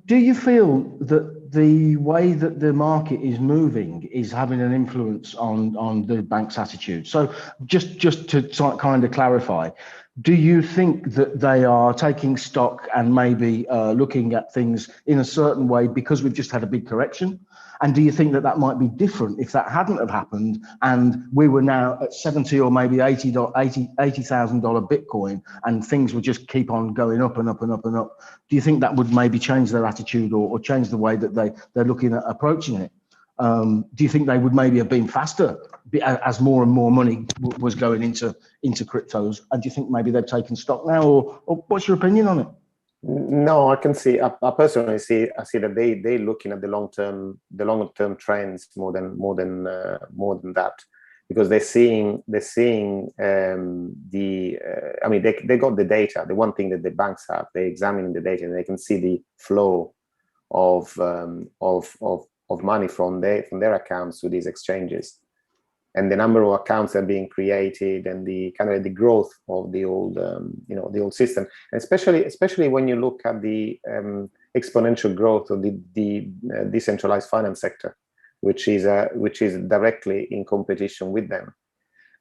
do you feel that the way that the market is moving is having an influence on the bank's attitude? So just to kind of clarify, do you think that they are taking stock and maybe looking at things in a certain way because we've just had a big correction? And do you think that might be different if that hadn't have happened and we were now at 70 or maybe $80,000 Bitcoin and things would just keep on going up and up and up and up? Do you think that would maybe change their attitude or change the way that they're looking at approaching it? Do you think they would maybe have been faster as more and more money was going into cryptos? And do you think maybe they've taken stock now, or what's your opinion on it? No, I can see. I personally see. I see that they looking at the long term trends more than that, because they're seeing I mean, they got the data. The one thing that the banks have, they examine the data and they can see the flow of money from their accounts to these exchanges, and the number of accounts that are being created, and the kind of the growth of the old the old system, and especially when you look at the exponential growth of the decentralized finance sector, which is directly in competition with them.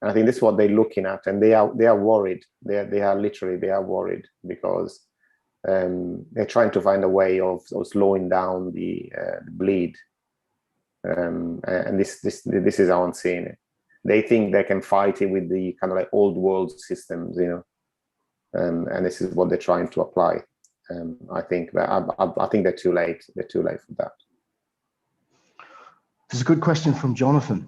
And I think this is what they're looking at, and they are worried. They are literally worried, because they're trying to find a way of slowing down the bleed. And this is how I'm seeing it. They think they can fight it with the kind of like old world systems, and this is what they're trying to apply. I think they're too late. They're too late for that. There's a good question from Jonathan.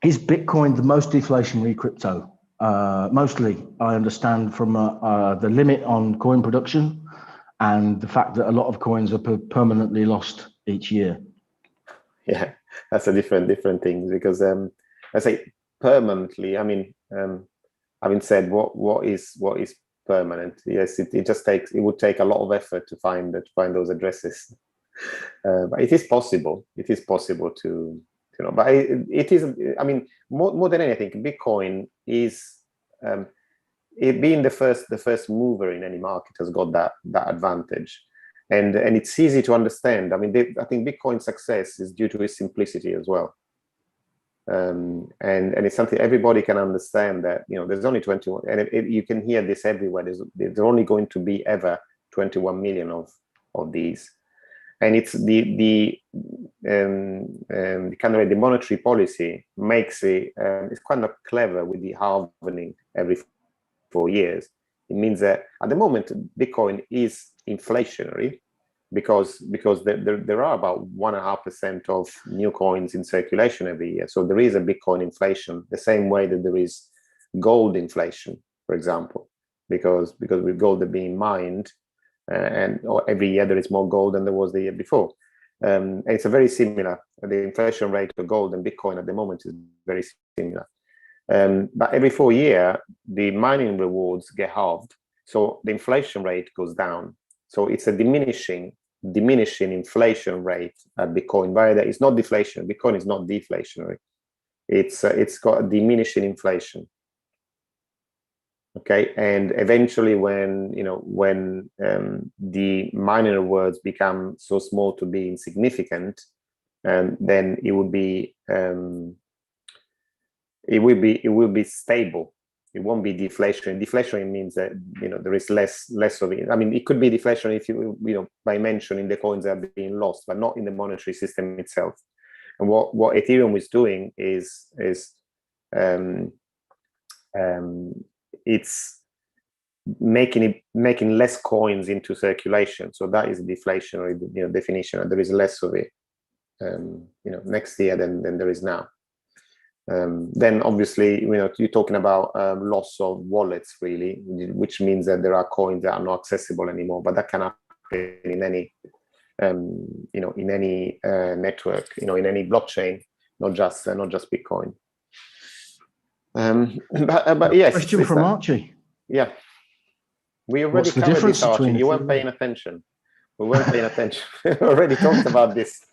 Is Bitcoin the most deflationary crypto? Mostly, I understand from the limit on coin production and the fact that a lot of coins are permanently lost each year. Yeah, that's a different thing, because I say permanently. I mean, having said what is permanent, yes, it would take a lot of effort to find those addresses. But it is possible. It is possible to but it is. I mean, more than anything, Bitcoin is it being the first mover in any market has got that advantage. And it's easy to understand. I mean, I think Bitcoin's success is due to its simplicity as well. And it's something everybody can understand, that there's only 21, and you can hear this everywhere. There's only going to be ever 21 million of these, and it's the kind of the monetary policy makes it it's kind of clever with the halving every 4 years. It means that at the moment Bitcoin is inflationary, because there are about 1.5% of new coins in circulation every year. So there is a Bitcoin inflation, the same way that there is gold inflation, for example, because with gold being mined, and every year there is more gold than there was the year before. And it's a very similar. The inflation rate of gold and Bitcoin at the moment is very similar. But every 4 years, the mining rewards get halved, so the inflation rate goes down. So it's a diminishing inflation rate at Bitcoin. By that, it's not deflation. Bitcoin is not deflationary. it's got a diminishing inflation. Okay, and eventually, when the minor words become so small to be insignificant, then it will be stable. It won't be deflationary. Deflationary means that there is less of it. I mean, it could be deflationary if you by mentioning the coins that are being lost, but not in the monetary system itself. And what Ethereum is doing is it's making less coins into circulation. So that is a deflationary definition. There is less of it next year than there is now. Then obviously you're talking about loss of wallets, really, which means that there are coins that are not accessible anymore. But that can happen in any in any network, in any blockchain, not just Bitcoin. But yes. Question from Archie. Yeah, we already covered this, Archie. You weren't paying attention. We weren't paying attention. We already talked about this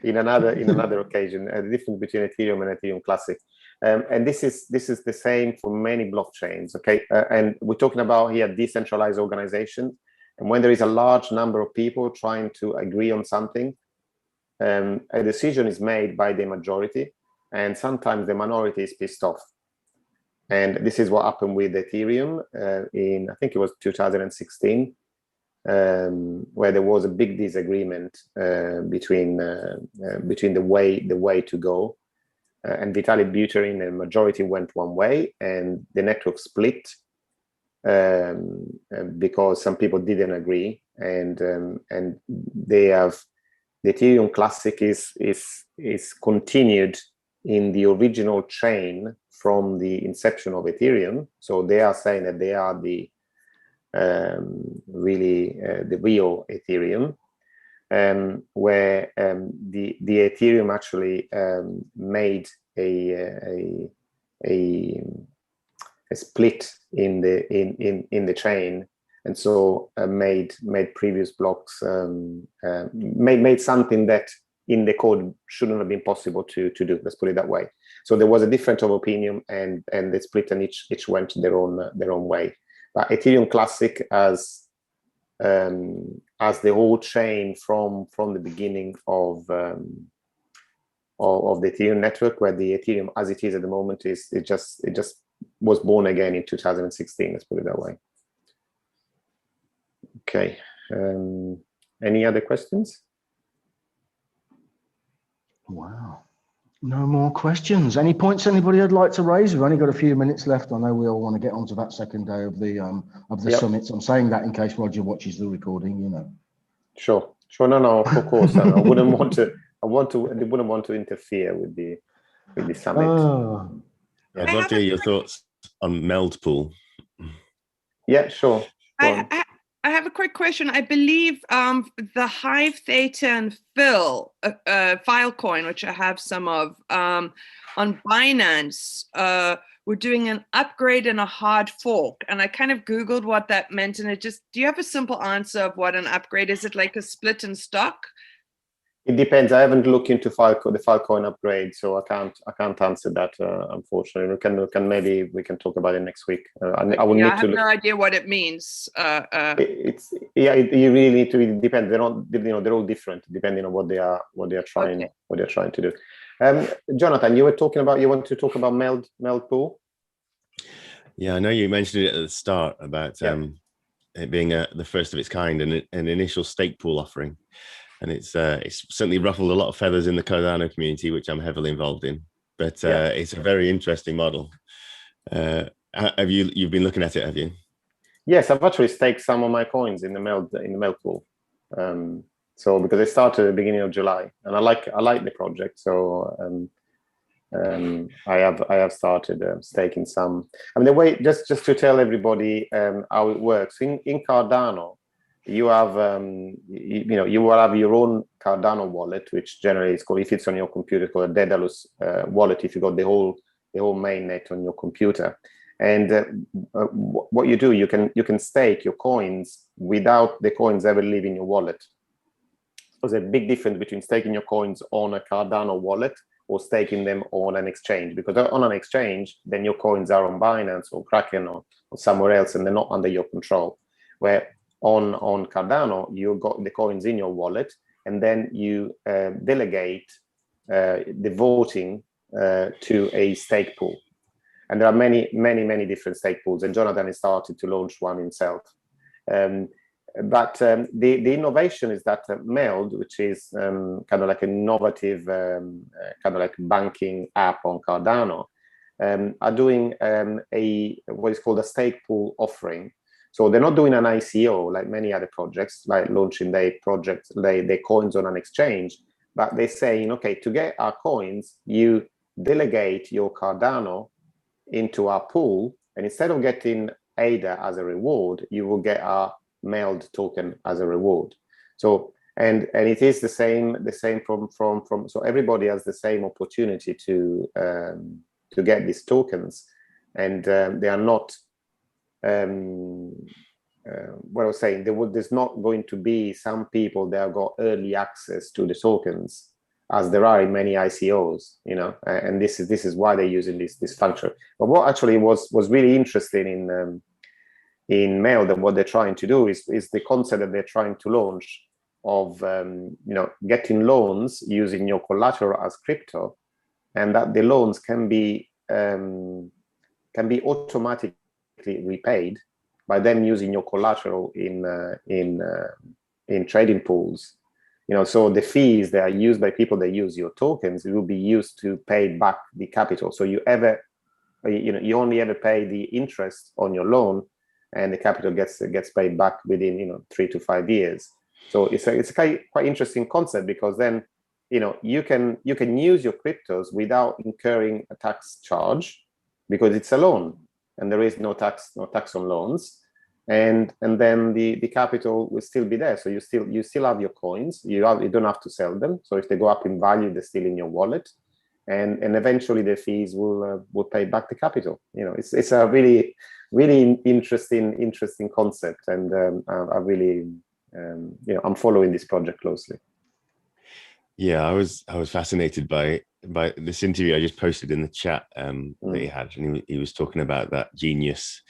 in another occasion. The difference between Ethereum and Ethereum Classic, and this is the same for many blockchains. Okay, and we're talking about here decentralized organizations, and when there is a large number of people trying to agree on something, a decision is made by the majority, and sometimes the minority is pissed off. And this is what happened with Ethereum in, I think it was 2016, where there was a big disagreement between the way to go, and Vitalik Buterin, the majority went one way, and the network split because some people didn't agree, and the Ethereum Classic is continued in the original chain from the inception of Ethereum. So they are saying that they are the real Ethereum, where the Ethereum actually made a split in the chain, and so made previous blocks made something that in the code shouldn't have been possible to do. Let's put it that way. So there was a difference of opinion, and they split, and each went their own way. But Ethereum Classic as the whole chain from the beginning of the Ethereum network, where the Ethereum as it is at the moment it just was born again in 2016. Let's put it that way. Okay. Any other questions? Wow. No more questions. Any points anybody would like to raise? We've only got a few minutes left. I know we all want to get onto that second day of the summit. So I'm saying that in case Roger watches the recording, Sure. No, of course. I wouldn't want to interfere with the summit. Oh. Yeah, I'd love to hear your thoughts on meld pool. Yeah, sure. I have a quick question. I believe the Hive Theta and Phil Filecoin, which I have some of, on Binance, we're doing an upgrade and a hard fork. And I kind of Googled what that meant. And do you have a simple answer of what an upgrade is? Is it like a split in stock? It depends. I haven't looked into the Filecoin upgrade, so I can't answer that. Unfortunately, maybe we can talk about it next week. I have no idea what it means. It really need to. It depends. They're all different depending on what they are trying to do. Jonathan, you want to talk about meld pool? Yeah, I know you mentioned it at the start about it being the first of its kind and an initial stake pool offering. And it's certainly ruffled a lot of feathers in the Cardano community, which I'm heavily involved in. But it's a very interesting model. You've been looking at it, have you? Yes, I've actually staked some of my coins in the meld pool. So because it started at the beginning of July, and I like the project, so I have started staking some. I mean, the way just to tell everybody how it works in Cardano. You have you will have your own Cardano wallet, which generally is called, if it's on your computer, called a Daedalus wallet. If you got the whole mainnet on your computer, and what you do, you can stake your coins without the coins ever leaving your wallet. So there's a big difference between staking your coins on a Cardano wallet or staking them on an exchange, because on an exchange, then your coins are on Binance or Kraken or somewhere else, and they're not under your control. Where on Cardano, you've got the coins in your wallet, and then you delegate the voting to a stake pool. And there are many different stake pools, and Jonathan has started to launch one himself. But the innovation is that Meld, which is kind of like an innovative kind of like banking app on Cardano, are doing what is called a stake pool offering. So they're not doing an ICO like many other projects, like launching their coins on an exchange, but they're saying, okay, to get our coins, you delegate your Cardano into our pool, and instead of getting ADA as a reward, you will get our Meld token as a reward. So and it is the same from so everybody has the same opportunity to get these tokens, and they are not what I was saying, there's not going to be some people that have got early access to the tokens, as there are in many ICOs, you know, and this is why they're using this function. But what actually was really interesting in Meld, and what they're trying to do is the concept that they're trying to launch of you know, getting loans using your collateral as crypto, and that the loans can be automatically repaid by them using your collateral in trading pools. You know, so the fees that are used by people that use your tokens will be used to pay back the capital. So you only ever pay the interest on your loan, and the capital gets paid back within 3 to 5 years. So it's a quite interesting concept, because then you can use your cryptos without incurring a tax charge, because it's a loan and there is no tax on loans, and then the capital will still be there. So you still have your coins. You don't have to sell them. So if they go up in value, they're still in your wallet, and eventually the fees will pay back the capital. It's a really interesting concept, and I really I'm following this project closely. Yeah, I was fascinated by this interview I just posted in the chat that he had, and he was talking about that genius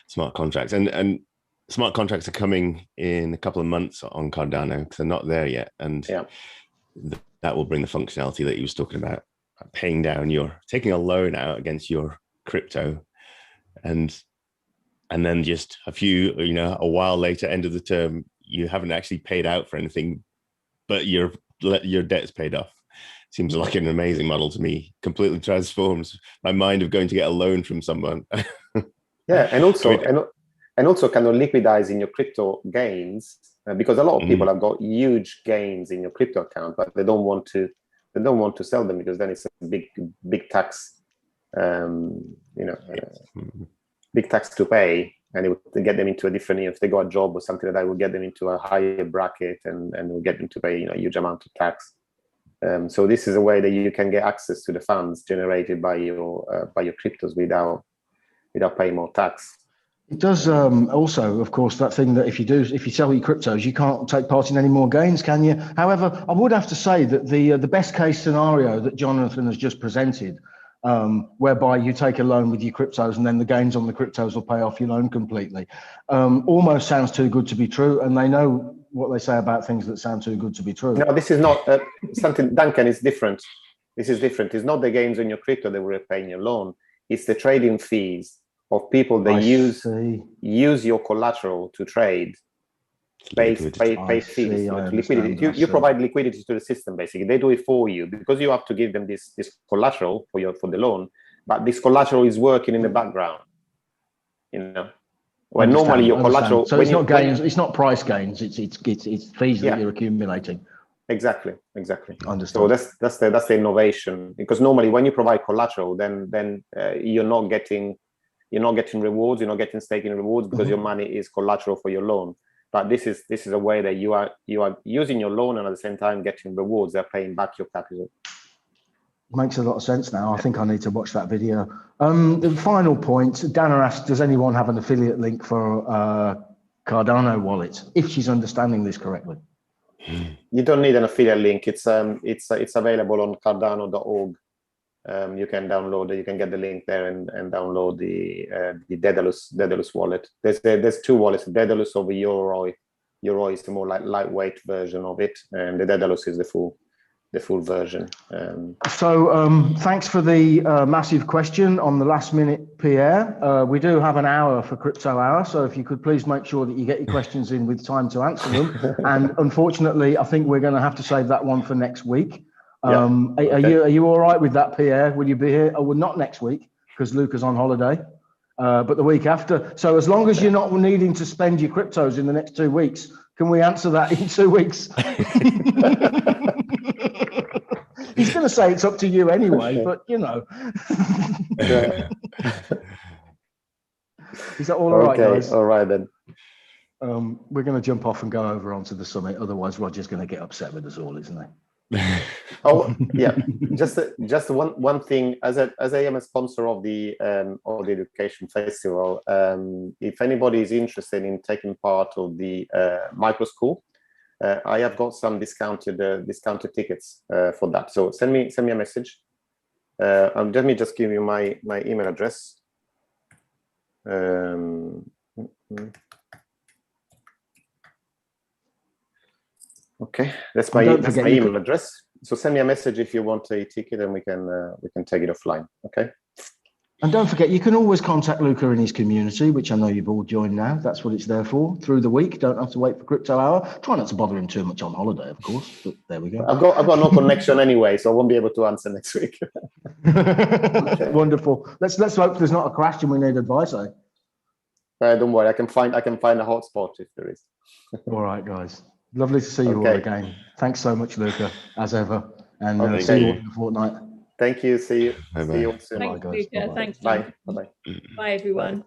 smart contracts, and smart contracts are coming in a couple of months on Cardano, because they're not there yet, and that will bring the functionality that he was talking about, taking a loan out against your crypto, and then just a while later, end of the term, you haven't actually paid out for anything, but your debt's paid off. Seems like an amazing model to me. Completely transforms my mind of going to get a loan from someone. Yeah, and also kind of liquidizing your crypto gains, because a lot of people have got huge gains in your crypto account, but they don't want to sell them, because then it's a big tax, big tax to pay, and it would get them into a different, if they got a job or something like that, will get them into a higher bracket, and will get them to pay a huge amount of tax. So this is a way that you can get access to the funds generated by your cryptos without paying more tax. It does also, of course, that thing that if you sell your cryptos, you can't take part in any more gains, can you? However, I would have to say that the best case scenario that Jonathan has just presented, whereby you take a loan with your cryptos and then the gains on the cryptos will pay off your loan completely, almost sounds too good to be true. And they know what they say about things that sound too good to be true. No, this is not something, Duncan, is different. This is different. It's not the gains on your crypto that will repay your loan. It's the trading fees of people that use your collateral to trade. Pay fees, liquidity. You provide liquidity to the system, basically. They do it for you, because you have to give them this collateral for the loan, but this collateral is working in the background. When normally your collateral, so it's not gains, it's not price gains, it's fees that you're accumulating. Exactly. Understood. So that's the innovation, because normally when you provide collateral, then you're not getting rewards, you're not getting staking rewards, because your money is collateral for your loan. But this is a way that you are using your loan and at the same time getting rewards. They're paying back your capital. Makes a lot of sense now. I think I need to watch that video. The final point, Dana asked, does anyone have an affiliate link for Cardano wallet? If she's understanding this correctly. You don't need an affiliate link. It's available on Cardano.org. You can download it. You can get the link there and download the Daedalus wallet. There's two wallets: Daedalus over Yoroi. Yoroi is the more lightweight version of it, and the Daedalus is the full version. So thanks for the massive question on the last minute, Pierre. We do have an hour for Crypto Hour, so if you could please make sure that you get your questions in with time to answer them. And unfortunately, I think we're going to have to save that one for next week. Okay. Are you all right with that, Pierre? Will you be here? Oh, well, not next week because Luca's on holiday, but the week after. So as long as you're not needing to spend your cryptos in the next 2 weeks, can we answer that in 2 weeks? He's going to say it's up to you anyway, but you know. Is that all right, guys? All right then. We're going to jump off and go over onto the summit. Otherwise, Roger's going to get upset with us all, isn't he? Oh yeah, just one thing. As I am a sponsor of the education festival, if anybody is interested in taking part of the micro school, I have got some discounted tickets for that. So send me a message. Let me just give you my email address. Okay, that's my email address. So send me a message if you want a ticket, and we can take it offline. Okay. And don't forget, you can always contact Luca in his community, which I know you've all joined now. That's what it's there for. Through the week, don't have to wait for Crypto Hour. Try not to bother him too much on holiday, of course. But there we go. I've got no connection anyway, so I won't be able to answer next week. Okay. Wonderful. Let's hope there's not a crash and we need advice. Don't worry, I can find a hotspot if there is. All right, guys. Lovely to see you all again. Thanks so much, Luca, as ever. And see you in a fortnight. Thank you. See you. See you soon. Thanks, Bye, guys. Luca. Thanks. Bye. Bye. Bye, everyone.